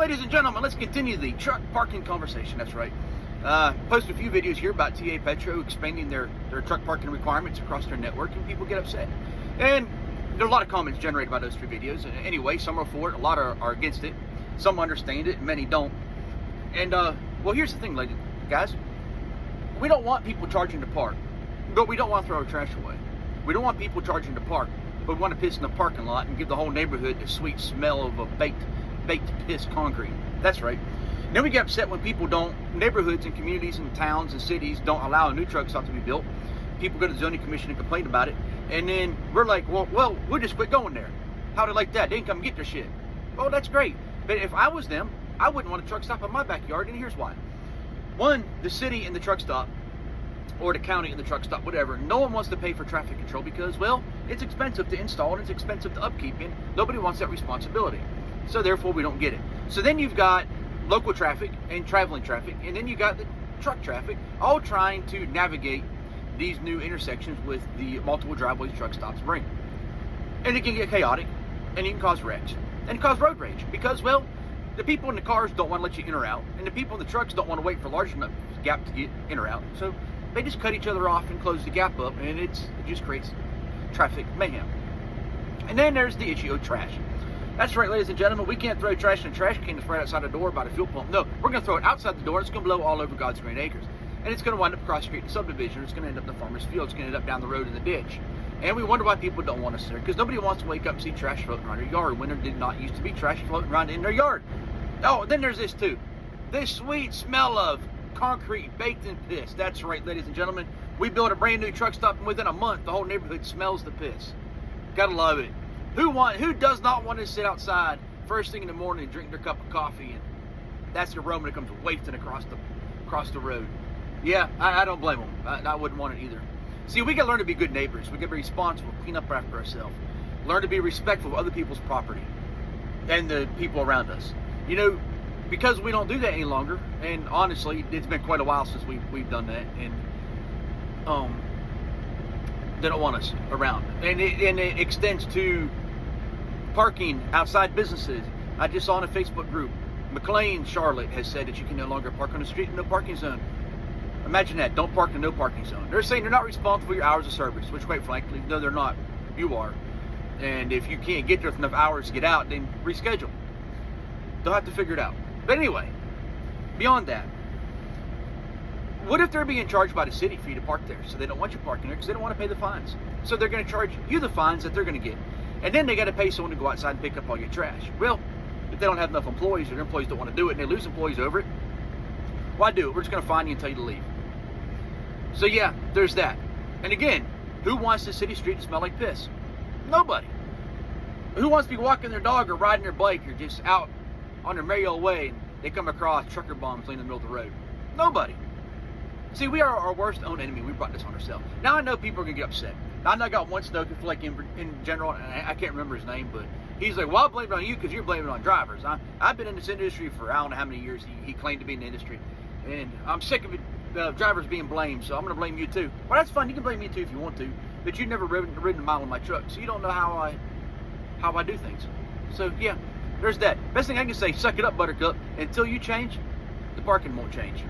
ladies and gentlemen, let's continue the truck parking conversation. That's right. Posted a few videos here about TA Petro expanding their truck parking requirements across their network, and people get upset. And there are a lot of comments generated by those 3 videos. And anyway, some are for it, a lot are against it. Some understand it, and many don't. And well, here's the thing, ladies, guys. We don't want people charging to park, but we don't want to throw our trash away. We don't want people charging to park, but we want to piss in the parking lot and give the whole neighborhood the sweet smell of a baked piss concrete. That's right. Then we get upset when people don't, neighborhoods and communities and towns and cities don't allow a new truck stop to be built. People go to the zoning commission and complain about it, and then we're like, well, we'll just quit going there. How they like that? They didn't come get their shit. Oh, that's great. But if I was them, I wouldn't want a truck stop in my backyard, and here's why. One, the city and the truck stop, or the county and the truck stop, whatever, no one wants to pay for traffic control because, well, it's expensive to install and it's expensive to upkeep, and nobody wants that responsibility. So therefore, we don't get it. So then you've got local traffic and traveling traffic, and then you got the truck traffic, all trying to navigate these new intersections with the multiple driveways truck stops bring. And it can get chaotic, and it can cause wrecks, and cause road rage, because, well, the people in the cars don't want to let you in or out, and the people in the trucks don't want to wait for a large enough gap to get in or out. So they just cut each other off and close the gap up, and it just creates traffic mayhem. And then there's the issue of trash. That's right, ladies and gentlemen, we can't throw trash in a trash can that's right outside the door by the fuel pump. No, we're going to throw it outside the door, and it's going to blow all over God's green acres. And it's going to wind up across the street in the subdivision, or it's going to end up in the farmer's field, it's going to end up down the road in the ditch. And we wonder why people don't want us there, because nobody wants to wake up and see trash floating around their yard when there did not used to be trash floating around in their yard. Oh, then there's this too. This sweet smell of concrete baked in piss. That's right, ladies and gentlemen. We built a brand new truck stop, and within a month, the whole neighborhood smells the piss. Gotta love it. Who does not want to sit outside first thing in the morning and drink their cup of coffee, and that's the aroma that comes wafting across the road? Yeah, I don't blame them. I wouldn't want it either. See, we gotta learn to be good neighbors. We gotta be responsible, clean up after ourselves, learn to be respectful of other people's property and the people around us. You know, because we don't do that any longer, and honestly, it's been quite a while since we've done that, and they don't want us around, and it extends to parking outside businesses. I just saw in a Facebook group, McLean, Charlotte has said that you can no longer park on the street in no parking zone. Imagine that, don't park in no parking zone. They're saying they're not responsible for your hours of service, which quite frankly, no, they're not. You are. And if you can't get there with enough hours to get out, then reschedule. They'll have to figure it out. But anyway, beyond that, what if they're being charged by the city for you to park there? So they don't want you parking there because they don't want to pay the fines. So they're going to charge you the fines that they're going to get. And then they got to pay someone to go outside and pick up all your trash. Well, if they don't have enough employees, or their employees don't want to do it, and they lose employees over it, why do it? We're just going to fine you and tell you to leave. So yeah, there's that. And again, who wants the city street to smell like piss? Nobody. Who wants to be walking their dog or riding their bike or just out on their merry old way and they come across trucker bombs laying in the middle of the road? Nobody. See, we are our worst own enemy. We brought this on ourselves. Now I know people are going to get upset. Now I know I got one stoker, like in general, and I can't remember his name, but he's like, well, I'll blame it on you because you're blaming it on drivers. I've been in this industry for I don't know how many years he claimed to be in the industry. And I'm sick of it, drivers being blamed, so I'm going to blame you too. Well, that's fine. You can blame me too if you want to, but you've never ridden a mile in my truck, so you don't know how I do things. So yeah, there's that. Best thing I can say, suck it up, Buttercup. Until you change, the parking won't change.